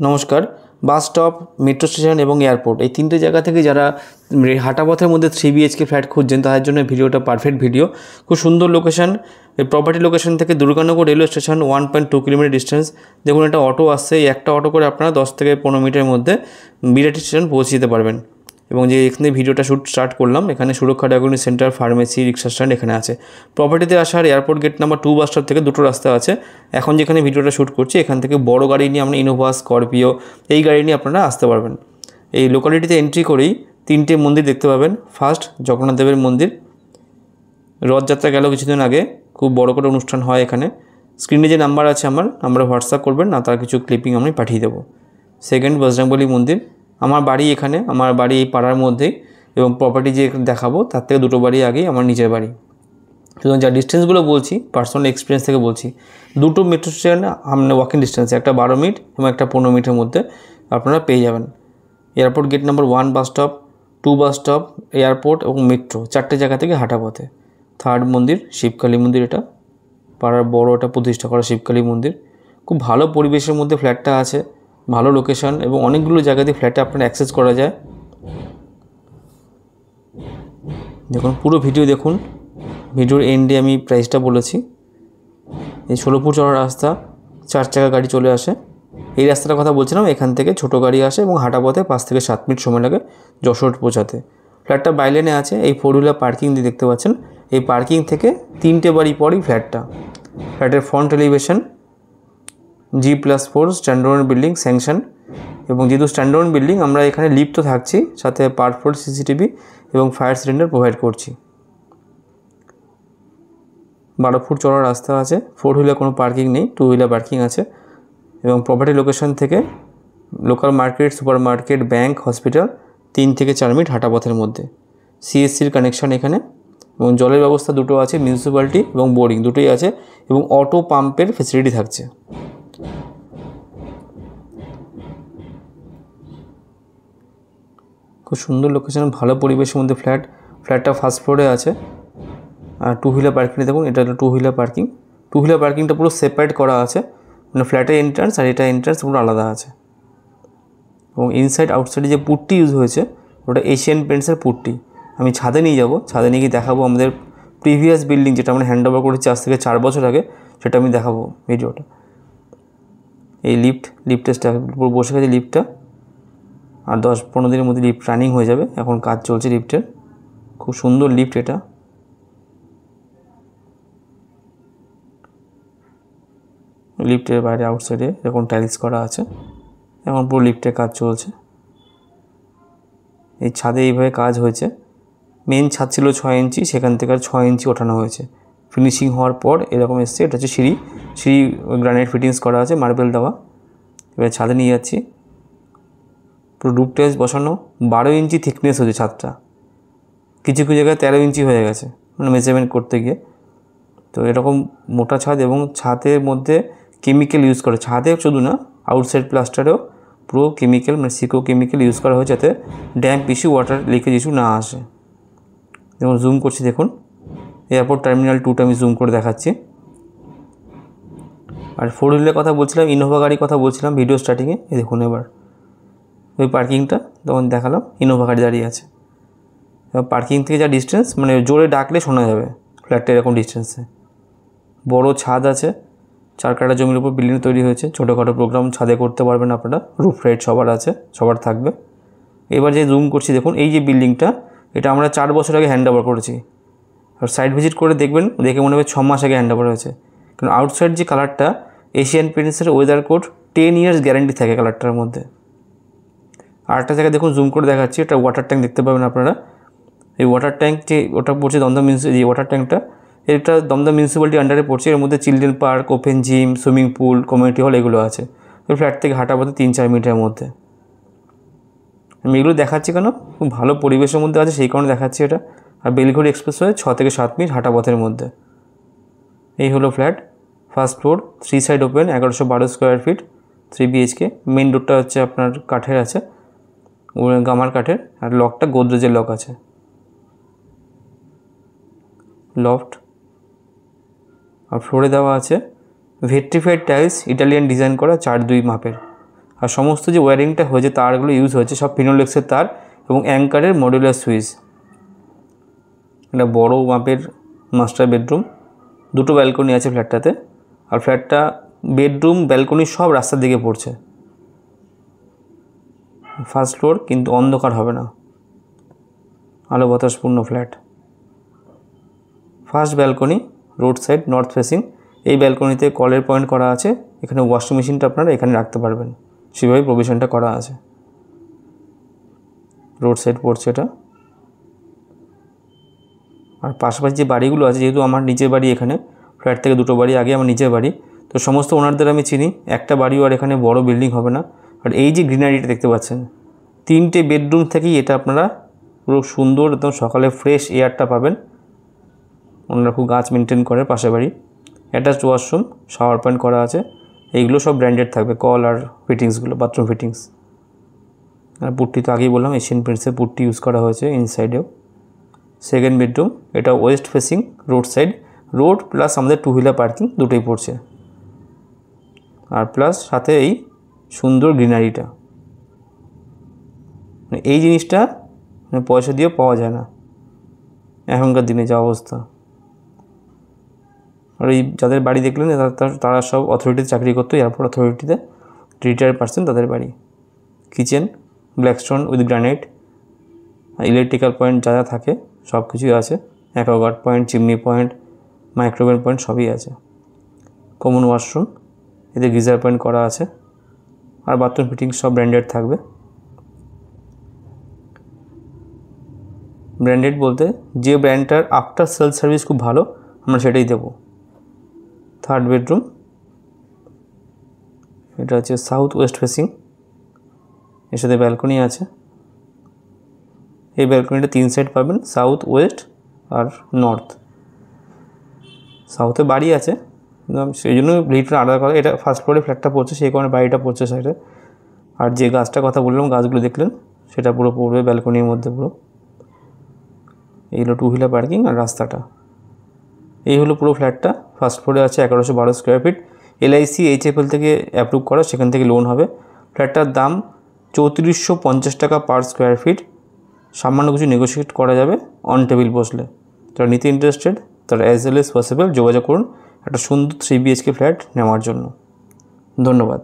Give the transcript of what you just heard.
নমস্কার। Bus stop, metro station এবং airport এই তিনটে জায়গা থেকে যারা হাঁটা পথের মধ্যে 3 BHK ফ্ল্যাট খুঁজছেন তাদের জন্য ভিডিওটা পারফেক্ট ভিডিও। খুব সুন্দর লোকেশন। এই প্রপার্টি লোকেশন থেকে Durganagar railway station 1.2 kilometre distance. দেখুন একটা অটো আসছে, এই একটা অটো করে আপনারা 10 থেকে 15 মিনিটের মধ্যে বিরাটি স্টেশন পৌঁছে যেতে পারবেন। এবং যে এখানে ভিডিওটা স্টার্ট করলাম, এখানে Suraksha diagnostic centre, pharmacy, rickshaw stand এখানে আছে। প্রপার্টিতে আসার airport gate number 2 bus stop থেকে দুটো রাস্তা আছে। এখন যেখানে ভিডিওটা শ্যুট করছি এখান থেকে বড় গাড়ি নিয়ে আমরা ইনোভা, স্করপিও এই গাড়ি নিয়ে আপনারা আসতে পারবেন। এই লোকালিটিতে এন্ট্রি করেই তিনটে মন্দির দেখতে পাবেন। ফার্স্ট জগন্নাথ দেবের মন্দির, রথযাত্রা গেল কিছুদিন আগে, খুব বড় করে অনুষ্ঠান হয় এখানে। স্ক্রিনে যে নাম্বার আছে আমরা হোয়াটসঅ্যাপ করবেন, না তার কিছু ক্লিপিং আমি পাঠিয়ে দেবো। সেকেন্ড বজরংবলী মন্দির, আমার বাড়ি এখানে, আমার বাড়ি এই পাড়ার মধ্যেই, এবং প্রপার্টি যে দেখাবো তার থেকে দুটো বাড়ি আগেই আমার নিজের বাড়ি। সুতরাং যা ডিস্টেন্সগুলো বলছি পার্সোনাল এক্সপিরিয়েন্স থেকে বলছি। দুটো মেট্রো স্টেশন আপনার ওয়াকিং ডিস্টেন্সে, একটা 12 মিনিট এবং একটা 15 মিনিটের মধ্যে আপনারা পেয়ে যাবেন। Airport gate number 1 bus stop, 2 bus stop, airport এবং মেট্রো চারটে জায়গা থেকে হাঁটা পথে। থার্ড মন্দির শিবকালী মন্দির, এটা পাড়ার বড় একটা প্রতিষ্ঠা করা শিবকালী মন্দির। খুব ভালো পরিবেশের মধ্যে ফ্ল্যাটটা আছে, ভালো লোকেশন এবং অনেকগুলো জায়গা দিয়ে ফ্ল্যাটে আপনার অ্যাক্সেস করা যায়। দেখুন পুরো ভিডিও দেখুন, ভিডিওর এন্ডে আমি প্রাইসটা বলেছি। এই 16 ফুট চওড়া রাস্তা, 4 চাকা গাড়ি চলে আসে। এই রাস্তাটার কথা বলছিলাম, এখান থেকে ছোটো গাড়ি আসে এবং হাঁটা পথে 5 থেকে 7 মিনিট সময় লাগে যশোর পৌঁছাতে। ফ্ল্যাটটা বাইলেনে আছে, এই 4 হুইলার পার্কিং দিয়ে দেখতে পাচ্ছেন। এই পার্কিং থেকে 3টে বাড়ি পরই ফ্ল্যাটটা। ফ্ল্যাটের front elevation G+4 standard building sanction, এবং যেহেতু স্ট্যান্ডার্ড বিল্ডিং আমরা এখানে লিফটও থাকছি, সাথে পার ফ্লোর CCTV এবং ফায়ার সিলিন্ডার প্রোভাইড করছি। 12 ফুট চওড়া রাস্তা আছে, 4 হুইলার কোনো পার্কিং নেই, 2 হুইলার পার্কিং আছে। এবং প্রপার্টি লোকেশন থেকে local market, super market, bank, hospital 3 থেকে 4 মিনিট হাঁটা পথের মধ্যে। CSCর কানেকশান এখানে, এবং জলের ব্যবস্থা দুটো আছে, মিউনিসিপ্যালিটি এবং বোরিং দুটোই আছে, এবং অটো পাম্পের ফেসিলিটি থাকছে। খুব সুন্দর লোকেশন, ভালো পরিবেশের মধ্যে ফ্ল্যাটটা ফার্স্ট ফ্লোরে আছে। আর 2 হুইলার পার্কিং দেখুন, এটা হলো 2 হুইলার পার্কিং। 2 হুইলার পার্কিংটা পুরো সেপারেট করা আছে, মানে ফ্ল্যাটের এন্ট্রান্স আর এটা এন্ট্রান্স পুরো আলাদা আছে। এবং ইনসাইড আউটসাইডে যে পুট্টি ইউজ হয়েছে ওটা এশিয়ান পেন্টসের পুট্টি। আমি ছাদে নিয়ে যাব, ছাদে নিয়ে গিয়ে দেখাবো আমাদের প্রিভিয়াস বিল্ডিং যেটা আমরা হ্যান্ড ওভার করেছি আজ থেকে 4 বছর আগে, সেটা আমি দেখাবো ভিডিওটা। এই লিফটের পুরো বসে গেছে লিফটটা, আর 10-15 দিনের মধ্যে লিফট রানিং হয়ে যাবে। এখন কাজ চলছে লিফটের, খুব সুন্দর লিফট এটা। লিফটের বাইরে আউটসাইডে এখন টাইলস করা আছে, এখন পুরো লিফটের কাজ চলছে। এই ছাদে এইভাবে কাজ হয়েছে। মেন ছাদ ছিল 6 ইঞ্চি, সেখান থেকে আর 6 ইঞ্চি ওঠানো হয়েছে। ফিনিশিং হওয়ার পর এরকম এসছে। এটা হচ্ছে সিঁড়ি গ্রানাইট ফিটিংস করা আছে, মার্বেল দেওয়া। এবার ছাদে নিয়ে যাচ্ছি। পুরো রুফ টাইলস বসানো, 12 ইঞ্চি থিকনেস হয়েছে ছাদটা, কিছু কিছু জায়গায় 13 ইঞ্চি হয়ে গেছে মানে মেজারমেন্ট করতে গিয়ে। তো এরকম মোটা ছাদ, এবং ছাদের মধ্যে কেমিক্যাল ইউজ করে, ছাদে শুধু না আউটসাইড প্লাস্টারেও পুরো কেমিক্যাল মানে সিকো কেমিক্যাল ইউজ করা হয়েছে, যাতে damp issue, water leakage issue না আসে। যেমন জুম করছি দেখুন, এয়ারপোর্ট টার্মিনাল 2টা আমি জুম করে দেখাচ্ছি। আর 4 হুইলের কথা বলছিলাম, ইনোভা গাড়ির কথা বলছিলাম ভিডিও স্টার্টিংয়ে। এই দেখুন এবার ওই পার্কিংটা তখন দেখালাম, ইনোভা গাড়ি দাঁড়িয়ে আছে। এবার পার্কিং থেকে যা ডিস্টেন্স, মানে জোরে ডাকলে শোনা যাবে ফ্ল্যাটটা এরকম ডিস্টেন্সে। বড় ছাদ আছে, 4 কাঠা জমির উপর বিল্ডিং তৈরি হয়েছে। ছোটোখাটো প্রোগ্রাম ছাদে করতে পারবেন আপনারা, রুফ রাইট সবার আছে, সবার থাকবে। এবার যে জুম করছি দেখুন, এই যে বিল্ডিংটা, এটা আমরা 4 বছর আগে হ্যান্ড ওভার করেছি। আর সাইট ভিজিট করে দেখবেন, দেখে মনে হবে 6 মাস আগে হ্যান্ড ওভার হয়েছে। কারণ আউটসাইড যে কালারটা, এশিয়ান পেন্টসের ওয়েদার কোড 10 ইয়ার্স গ্যারান্টি থাকে কালারটার মধ্যে। আর একটা জায়গায় দেখুন জুম করে দেখাচ্ছি, এটা ওয়াটার ট্যাঙ্ক দেখতে পাবেন আপনারা। এই ওয়াটার ট্যাঙ্ক যে ওটা পড়ছে দমদম এই ওয়াটার ট্যাঙ্কটা, এটা দমদম মিউনিসিপ্যালিটি আন্ডারে পড়ছে। এর মধ্যে children park, open gym, swimming pool, community hall এগুলো আছে। ওই ফ্ল্যাট থেকে হাঁটা পথে 3-4 মিনিটের মধ্যে। আমি এগুলো দেখাচ্ছি কেন, খুব ভালো পরিবেশের মধ্যে আছে সেই কারণে দেখাচ্ছি এটা। আর বেলঘড়ি এক্সপ্রেসওয়ে 6 থেকে 7 মিনিট হাঁটা পথের মধ্যে। এই হলো flat, first floor, 3 side open, 1112 square feet, 3 BHK। Main ডোরটা হচ্ছে আপনার কাঠের আছে, গামার কাঠের, আর লকটা গোদরেজের লক আছে। লফট আর ফ্লোরে দেওয়া আছে ভেট্রিফাইড টাইলস, ইটালিয়ান ডিজাইন করা 4-2 মাপের। আর সমস্ত যে ওয়্যারিংটা হয়েছে, তারগুলো ইউজ হয়েছে সব ফিনোলেক্সের তার এবং অ্যাঙ্কারের মডুলার সুইচ। এটা বড় মাপের মাস্টার বেডরুম, 2টো ব্যালকনি আছে ফ্ল্যাটটাতে। আর ফ্ল্যাটটা বেডরুম ব্যালকনি সব রাস্তার দিকে পড়ছে। ফার্স্ট ফ্লোর, কিন্তু অন্ধকার হবে না, আলো বাতাসপূর্ণ flat. First balcony road side north facing. এই ব্যালকনিতে কলের পয়েন্ট করা আছে, এখানে ওয়াশিং মেশিনটা আপনারা এখানে রাখতে পারবেন, সেভাবে প্রভিশনটা করা আছে। রোড সাইড পড়ছে এটা। আর পাশাপাশি যে বাড়িগুলো আছে, যেহেতু আমার নিজের বাড়ি, এখানে ফ্ল্যাট থেকে 2টো বাড়ি আগে আমার নিজের বাড়ি, তো সমস্ত ওনারদের আমি চিনি। একটা বাড়িও আর এখানে বড় বিল্ডিং হবে না। আর এই যে গ্রিনারিটা দেখতে পাচ্ছেন, 3টে বেডরুম থেকেই এটা আপনারা পুরো সুন্দর একদম সকালে ফ্রেশ এয়ারটা পাবেন। ওনারা খুব গাছ মেনটেন করে পাশে বাড়ি। অ্যাটাচড ওয়াশরুম, শাওয়ার পয়েন্ট করা আছে। এইগুলো সব ব্র্যান্ডেড থাকবে, কল আর ফিটিংসগুলো, বাথরুম ফিটিংস। আর পুট্টি তো আগেই বললাম, এশিয়ান পেন্টসের পুট্টি ইউজ করা হয়েছে ইনসাইডেও। সেকেন্ড বেডরুম, এটা West facing, road side, road plus আমাদের 2 হুইলার পার্কিং দুটোই পড়ছে। আর প্লাস সাথে এই সুন্দর গ্রিনারিটা, এই জিনিসটা পয়সা দিয়ে পাওয়া যায় না এখনকার দিনে যা অবস্থা। আর এই যাদের বাড়ি দেখলেন তারা সব অথরিটিতে চাকরি করতো, এয়ারপোর্ট অথরিটিতে রিটায়ার্ড পার্সন, তাদের বাড়ি। Kitchen Blackstone with granite, electrical point যা যা থাকে সব কিছুই আছে। Aquaguard point, chimney point, microwave point সবই আছে। কমন ওয়াশরুম, এতে গিজার পয়েন্ট করা আছে। আর বাথরুম ফিটিংস সব ব্র্যান্ডেড থাকবে। ব্র্যান্ডেড বলতে যে ব্র্যান্ডটার আফটার সেল সার্ভিস খুব ভালো, আমরা সেটাই দেবো। থার্ড বেডরুম, এটা হচ্ছে সাউথ ওয়েস্ট ফেসিং, এর সাথে ব্যালকনি আছে। এই ব্যালকনিটা 3 সাইড পাবেন, সাউথ, ওয়েস্ট আর নর্থ। সাউথে বাড়ি আছে, সেই জন্য ভিডিওটা আলাদা করা। এটা ফার্স্ট ফ্লোরে ফ্ল্যাটটা পড়ছে, সেই কারণে বাড়িটা পড়ছে সাইডে। আর যে গাছটার কথা বললাম, গাছগুলো দেখলেন, সেটা পুরো পড়বে ব্যালকনির মধ্যে পুরো। এই হলো 2 হুইলার পার্কিং আর রাস্তাটা। এই হলো পুরো ফ্ল্যাটটা। ফার্স্ট ফ্লোরে আছে 1112 স্কোয়ার ফিট, LIC HFL থেকে অ্যাপ্রুভ করা, সেখান থেকে লোন হবে। ফ্ল্যাটটার দাম 3450 টাকা পার স্কোয়ার ফিট। সামান্য কিছু নেগোশিয়েট করা যাবে অন টেবিল বসলে। যারা নিতে ইন্টারেস্টেড তারা অ্যাজ ওয়েল এজ পসিবল যোগাযোগ করুন একটা সুন্দর 3 BHK ফ্ল্যাট নেওয়ার জন্য। ধন্যবাদ।